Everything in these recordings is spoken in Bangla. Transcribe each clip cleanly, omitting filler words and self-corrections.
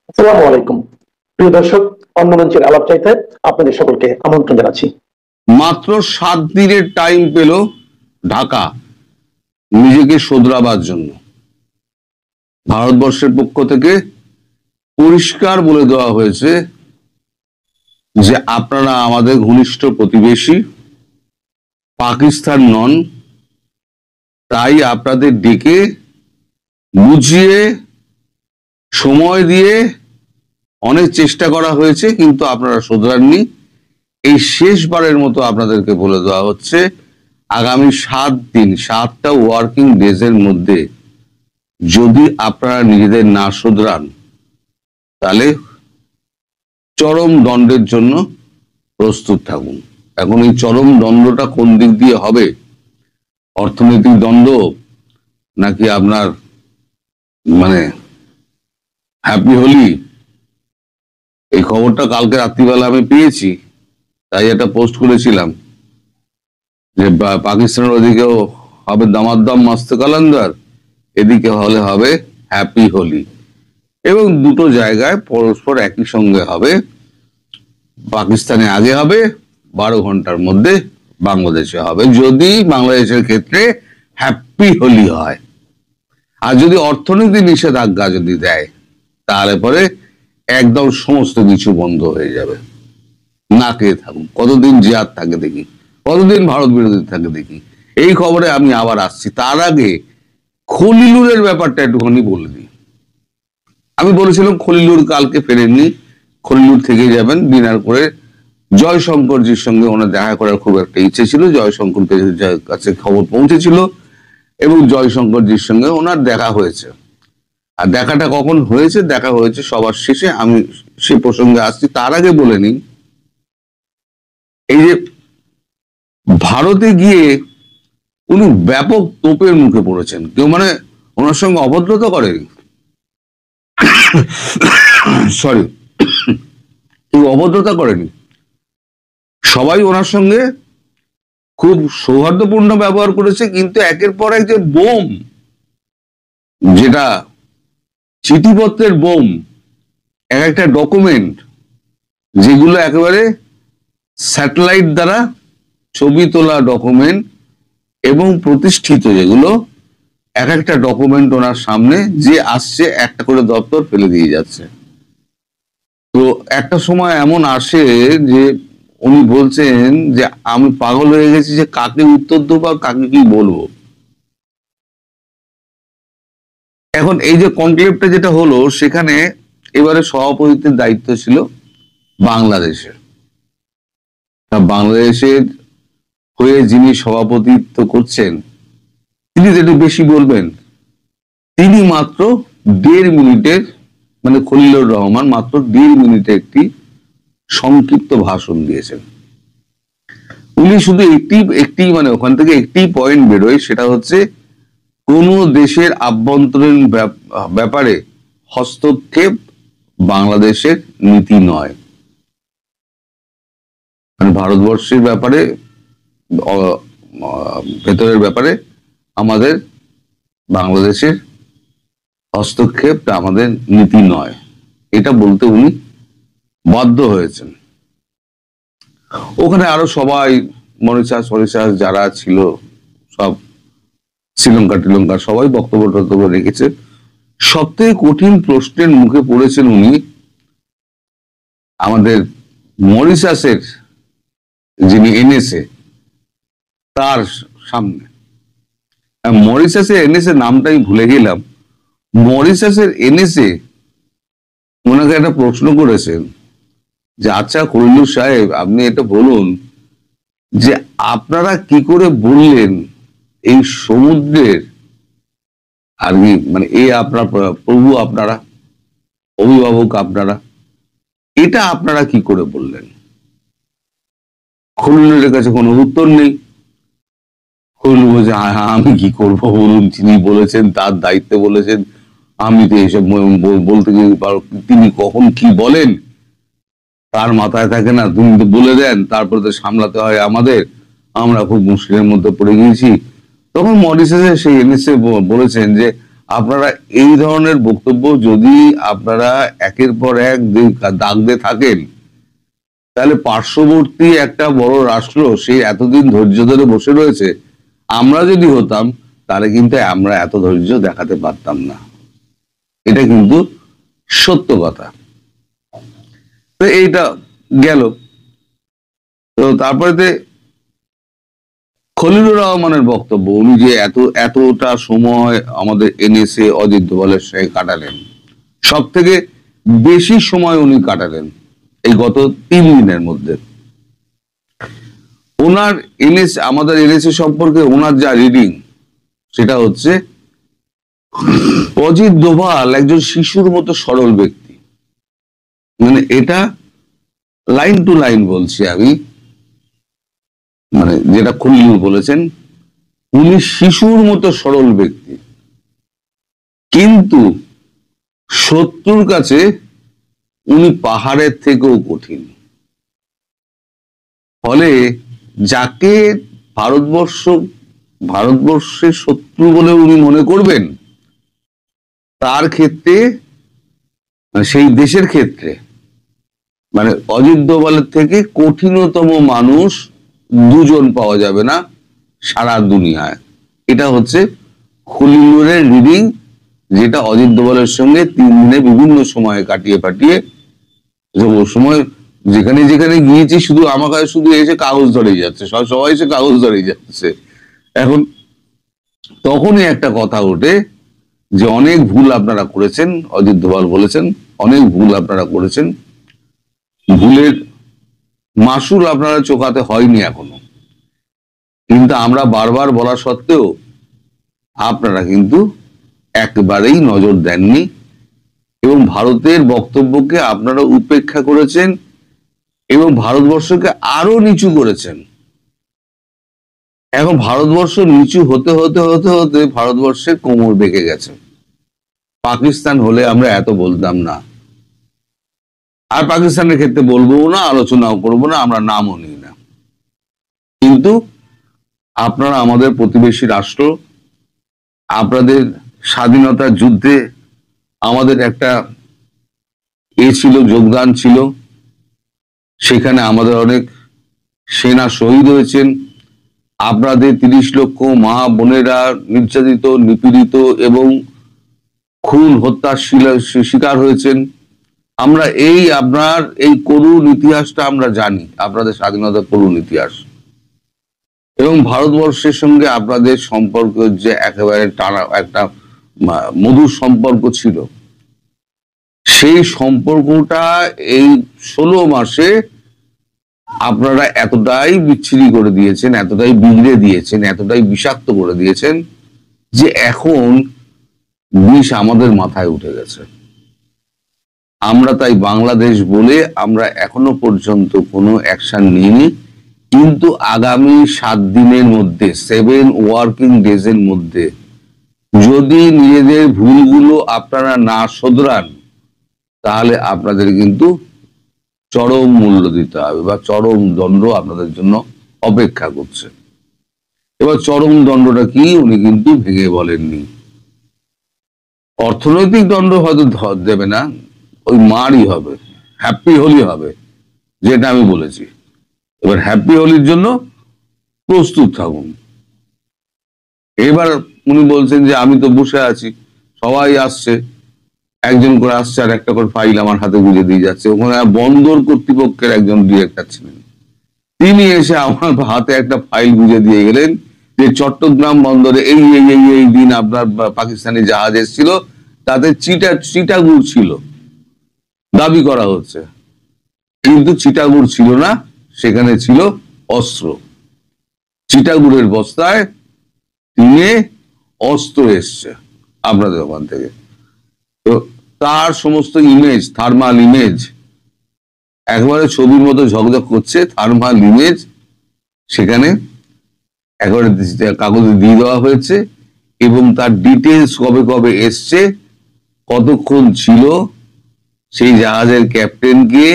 আসসালামু আলাইকুম প্রিয় দর্শক, অন্য মঞ্চের আলাপ চাইতে আপনাদের সকলকে আমন্ত্রণ জানাচ্ছি। মাত্র 7 দিনের টাইম পেল ঢাকা নিজেকে শোধরাবার জন্য। ভারতবর্ষের পক্ষ থেকে পরিষ্কার বলে দেওয়া হয়েছে যে আপনারা আমাদের ঘনিষ্ঠ প্রতিবেশী, পাকিস্তান নন, তাই আপনাদের ডেকে বুঝিয়ে সময় দিয়ে অনেক চেষ্টা করা হয়েছে, কিন্তু আপনারা শোধরাননি। এই শেষবারের মতো আপনাদেরকে বলে দেওয়া হচ্ছে আগামী 7 দিন, 7টা ওয়ার্কিং ডেজের মধ্যে যদি আপনারা নিজেদের না শোধরান তাহলে চরম দণ্ডের জন্য প্রস্তুত থাকুন। এখন এই চরম দণ্ডটা কোন দিক দিয়ে হবে, অর্থনৈতিক দণ্ড নাকি আপনার হ্যাপি হোলি, এই খবরটা কালকে রাত্রিবেলা আমি পেয়েছি, তাই একটা পোস্ট করেছিলাম যে পাকিস্তানের ওদিকেও হবে দামাদ্দাম মাস্ত কালান্দার, এদিকে হলে হবে হ্যাপি হোলি, এবং দুটো জায়গায় পরস্পর একই সঙ্গে হবে। পাকিস্তানে আগে হবে, 12 ঘন্টার মধ্যে বাংলাদেশে হবে, যদি বাংলাদেশের ক্ষেত্রে হ্যাপি হোলি হয়। আর যদি অর্থনৈতিক নিষেধাজ্ঞা যদি দেয় তাহলে পরে একদম সমস্ত কিছু বন্ধ হয়ে যাবে। না খেয়ে থাকুন, কতদিন জিহাদ থাকে দেখি, কতদিন ভারত বিরোধী থাকে দেখি। এই খবরে আমি আবার আসছি। তার আগে খলিলুরের ব্যাপারটা একটুখানি বলে দিই। আমি বলেছিলাম খলিলুর কালকে ফেরেননি, খলিলুর থেকে যাবেন ডিনার করে। জয়শঙ্করজির সঙ্গে ওনার দেখা করার খুব একটা ইচ্ছে ছিল, জয়শঙ্করকে কাছে খবর পৌঁছেছিল এবং জয়শঙ্করজির সঙ্গে ওনার দেখা হয়েছে। আর দেখাটা কখন হয়েছে? দেখা হয়েছে সবার শেষে, আমি সে প্রসঙ্গে আসছি। তার আগে বলে নিই, এই যে ভারতে গিয়ে উনি ব্যাপক তোপের মুখে পড়েছেন। কেউ ওনার সঙ্গে অভদ্রতা করেনি, সরি, কেউ অভদ্রতা করেনি, সবাই ওনার সঙ্গে খুব সৌহার্দ্যপূর্ণ ব্যবহার করেছে। কিন্তু একের পর এক যে বোম, যেটা চিঠিপত্রের বোম, এক একটা ডকুমেন্ট যেগুলো একেবারে স্যাটেলাইট দ্বারা ছবি তোলা ডকুমেন্ট এবং প্রতিষ্ঠিত, যেগুলো এক একটা ডকুমেন্ট ওনার সামনে যে আসছে একটা করে দপ্তর ফেলে দিয়ে যাচ্ছে। তো একটা সময় এমন আসে যে উনি বলছেন যে আমি পাগল হয়ে গেছি, যে কাকে উত্তর দেবো আর কাকে কি বলবো। এখন এই যে কনক্লেভটা যেটা হলো, সেখানে এবারে সভাপতিত্বের দায়িত্ব ছিল বাংলাদেশের। বাংলাদেশের হয়ে যিনি সভাপতিত্ব করছেন তিনি যেটা বেশি বলবেন, তিনি মাত্র 1.5 মিনিটের, খলিলুর রহমান মাত্র 1.5 মিনিটে একটি সংক্ষিপ্ত ভাষণ দিয়েছেন। উনি শুধু একটি ওখান থেকে একটি পয়েন্ট বেরোয়, সেটা হচ্ছে কোন দেশের আভ্যন্তরীণ ব্যাপারে হস্তক্ষেপ বাংলাদেশের নীতি নয়। ভারতবর্ষের ব্যাপারে, ভেতরের ব্যাপারে আমাদের বাংলাদেশের হস্তক্ষেপটা আমাদের নীতি নয়, এটা বলতে উনি বাধ্য হয়েছেন। ওখানে আরো সবাই মরিশাস যারা ছিল, সব শ্রীলঙ্কা সবাই বক্তব্য রেখেছে। সবথেকে কঠিন প্রশ্নের মুখে পড়েছেন উনি আমাদের মরিশাসের যিনি এনএসএ, তার সামনে। মরিশাসের এনএসএ নামটা আমি ভুলে গেলাম। মরিশাসের এনএসএ ওনাকে একটা প্রশ্ন করেছেন যে আচ্ছা খলিলুর সাহেব, আপনি এটা বলুন যে আপনারা কি করে বললেন এই সমুদ্রের আর কি, এই আপনার প্রভু, আপনারা অভিভাবক, আপনারা এটা আপনারা কি করে বললেন? খলিলুরের কাছে কোনো উত্তর নেই। খলিলুর বলছে আমি কি করব বলুন, তিনি বলেছেন, তার দায়িত্বে বলেছেন, আমি তো এসব বলতে পারো, তিনি কখন কি বলেন তার মাথায় থাকে না, তুমি তো বলে দেন, তারপরে তো সামলাতে হয় আমাদের, আমরা খুব মুশকিলের মধ্যে পড়ে গিয়েছি। তখন মরিশাসের সেই এনএসএ বলেছেন যে আপনারা এই ধরনের বক্তব্য যদি আপনারা একের পর এক দাগ দিয়ে থাকেন, তাহলে পার্শ্ববর্তী একটা বড় রাষ্ট্র সেই এতদিন ধৈর্য ধরে বসে রয়েছে, আমরা যদি হতাম তাহলে কিন্তু আমরা এত ধৈর্য দেখাতে পারতাম না। এটা কিন্তু সত্য কথা। তো এইটা গেল। তো তারপরে খলিলুর রহমানের বক্তব্য, উনি যে এতটা সময় আমাদের এনএসএ অজিত দোভালের সঙ্গে কাটালেন, সব থেকে বেশি সময় উনি কাটালেন এই গত 3 দিনের মধ্যে। ওনার আমাদের এনএসএ সম্পর্কে ওনার যা রিডিং, সেটা হচ্ছে অজিত দোভাল একজন শিশুর মতো সরল ব্যক্তি। মানে এটা লাইন টু লাইন বলছি আমি, মানে যেটা খলিলুর বলেছেন, উনি শিশুর মতো সরল ব্যক্তি, কিন্তু শত্রুর কাছে উনি পাহাড়ের থেকেও কঠিন। ফলে যাকে ভারতবর্ষের শত্রু বলে উনি মনে করবেন, তার ক্ষেত্রে, সেই দেশের ক্ষেত্রে, মানে অজিত দোভালের থেকে কঠিনতম মানুষ দুজন পাওয়া যাবে না সারা দুনিয়ায়। এটা হচ্ছে খলিলুরের রিডিং, যেটা অজিত দোভালের সঙ্গে 3 দিনে বিভিন্ন সময়ে কাটিয়ে সময় যেখানে যেখানে গিয়েছি, শুধু আমার কাছে শুধু এসে কাগজ ধরেই যাচ্ছে, সবাই এসে কাগজ ধরেই যাচ্ছে। এখন তখনই একটা কথা ওঠে যে অনেক ভুল আপনারা করেছেন, অজিত দোভাল বলেছেন অনেক ভুল আপনারা করেছেন, ভুলের মাসুল আপনারা চোকাতে হয়নি এখনো, কিন্তু আমরা বারবার বলা সত্ত্বেও আপনারা কিন্তু একবারেই নজর দেননি এবং ভারতের বক্তব্যকে আপনারা উপেক্ষা করেছেন এবং ভারতবর্ষকে আরো নিচু করেছেন। এখন ভারতবর্ষ নিচু হতে হতে হতে হতে ভারতবর্ষের কোমর বেঁকে গেছে। পাকিস্তান হলে আমরা এত বলতাম না, আর পাকিস্তানের ক্ষেত্রে বলবো না, আলোচনাও করবো না, আমরা নামও নিই না। কিন্তু আপনারা আমাদের প্রতিবেশী রাষ্ট্র, আপনাদের স্বাধীনতার যুদ্ধে আমাদের একটা ছিল, যোগদান ছিল, সেখানে আমাদের অনেক সেনা শহীদ হয়েছেন, আপনাদের 30 লক্ষ মা বোনেরা নির্যাতিত, নিপীড়িত এবং খুন হত্যার শিকার হয়েছেন। আমরা আপনার এই করুণ ইতিহাসটা আমরা জানি, আপনাদের স্বাধীনতার করুণ ইতিহাস, এবং ভারতবর্ষের সঙ্গে আপনাদের সম্পর্ক যে একেবারে টানা একটা মধুর সম্পর্ক ছিল, সেই সম্পর্কটা এই 16 মাসে আপনারা এতটাই বিচ্ছিরি করে দিয়েছেন, এতটাই বিগড়ে দিয়েছেন, এতটাই বিষাক্ত করে দিয়েছেন যে এখন বিষ আমাদের মাথায় উঠে গেছে। আমরা তাই বাংলাদেশ বলে আমরা এখনো পর্যন্ত কোনো অ্যাকশন নিইনি, কিন্তু আগামী 7 দিনের মধ্যে, 7 ওয়ার্কিং ডেজের মধ্যে যদি নিজেদের ভুলগুলো আপনারা না শোধরান, তাহলে আপনাদের কিন্তু চরম মূল্য দিতে হবে বা চরম দণ্ড আপনাদের জন্য অপেক্ষা করছে। এবার চরম দণ্ডটা কি উনি কিন্তু ভেঙে বলেননি। অর্থনৈতিক দণ্ড হয়তো দেবে না, ওই মারই হবে, হ্যাপি হোলি হবে, যেটা আমি বলেছি। এবার হ্যাপি হোলির জন্য প্রস্তুত থাকুন। এবার উনি বলছেন যে আমি তো বসে আছি, সবাই আসছে, একজন করে আসছে আর একটা করে ফাইল আমার হাতে গুঁজে দিয়ে যাচ্ছে। ওখানে বন্দর কর্তৃপক্ষের একজন ডিরেক্টর ছিলেন, তিনি এসে আমার হাতে একটা ফাইল গুঁজে দিয়ে গেলেন যে চট্টগ্রাম বন্দরে এই দিন আপনার পাকিস্তানি জাহাজ এসেছিল, তাতে চিটাগুড় ছিল দাবি করা হচ্ছে, কিন্তু চিটাগুড় ছিল না, সেখানে ছিল অস্ত্র। চিটাগুড়ের বস্তায় তিনে অস্ত্র এসছে আপনাদের ওখান থেকে। তো তার সমস্ত ইমেজ, থার্মাল ইমেজ, একেবারে ছবির মতো ঝকঝক করছে, থার্মাল ইমেজ সেখানে একেবারে কাগজে দিয়ে দেওয়া হয়েছে, এবং তার ডিটেলস কবে কবে এসছে, কতক্ষণ ছিল, সেই জাহাজের ক্যাপ্টেন কে,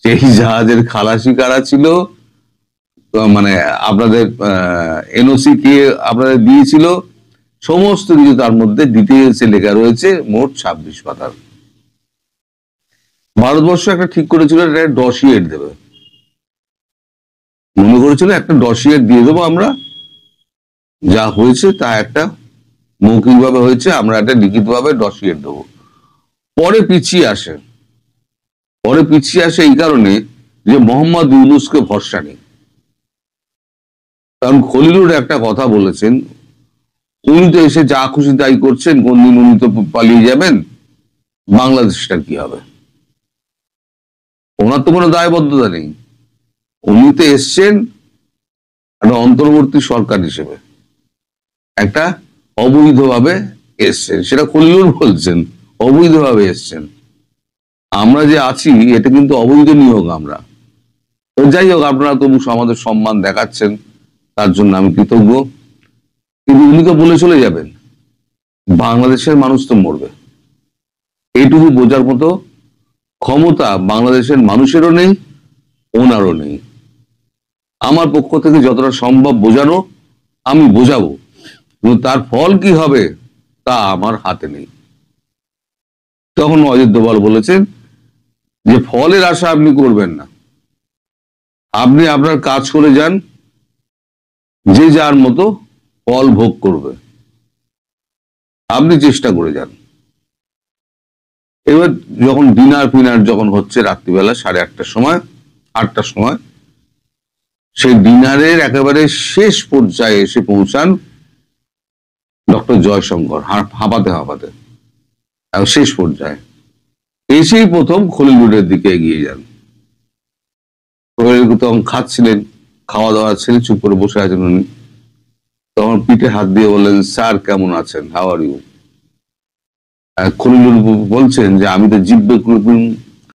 সেই জাহাজের খালাসি কারা ছিল, মানে আপনাদের এনওসি কে আপনাদের দিয়েছিল, সমস্ত কিছু তার মধ্যে ডিটেলসে লেখা রয়েছে, মোট 26 পাতার। ভারতবর্ষ একটা ঠিক করেছিল একটা ডসিয়েট দেবে, মনে করেছিল একটা ডসিয়েট দিয়ে দেবো আমরা, যা হয়েছে তা একটা মৌখিক ভাবে হয়েছে, আমরা একটা লিখিত ভাবে ডসিয়েট দেবো। পরে পিছিয়ে আসে এই কারণে যে মোহাম্মদ ইউনূসকে ভরসা নেই। কারণ খলিলুর একটা কথা বলেছেন, উনি তো এসে যা খুশি তাই করছেন, কোনদিন উনি তো পালিয়ে যাবেন, বাংলাদেশটা কি হবে? ওনার তো কোনো দায়বদ্ধতা নেই, উনি তো এসছেন একটা অন্তর্বর্তী সরকার হিসেবে, একটা অবৈধভাবে এসছেন, সেটা খলিলুর বলছেন অবৈধভাবে এসছেন। আমরা যে আছি এটা কিন্তু অবৈধ নিয়োগ আমরা। তো যাই হোক, আপনারা তবু আমাদের সম্মান দেখাচ্ছেন, তার জন্য আমি কৃতজ্ঞ। কিন্তু উনি তো বলে চলে যাবেন, বাংলাদেশের মানুষ তো মরবে, এইটুকু বোঝার মতো ক্ষমতা বাংলাদেশের মানুষেরও নেই, ওনারও নেই। আমার পক্ষ থেকে যতটা সম্ভব বোঝানো আমি বোঝাবো, কিন্তু তার ফল কি হবে তা আমার হাতে নেই। তখন অজিত দোভাল বলেছেন যে ফলের আশা আপনি করবেন না, আপনি আপনার কাজ করে যান, যে যার মতো ফল ভোগ করবে, আপনি চেষ্টা করে যান। এবার যখন ডিনার যখন হচ্ছে রাত্রিবেলা 8:30টার সময়, 8টার সময়, সেই ডিনারের একেবারে শেষ পর্যায়ে এসে পৌঁছান ডক্টর জয়শঙ্কর, হাঁপাতে শেষ পর্যায়ে এসেই প্রথম খলিলুরের দিকে এগিয়ে যান। তখন খাচ্ছিলেন, খাওয়া দাওয়া ছেড়ে চুপ করে বসে আছেন উনি। তখন পিঠে হাত দিয়ে বললেন, স্যার কেমন আছেন, হাউ আর ইউ? খলিলুর বলছেন যে আমি তো জিব্বে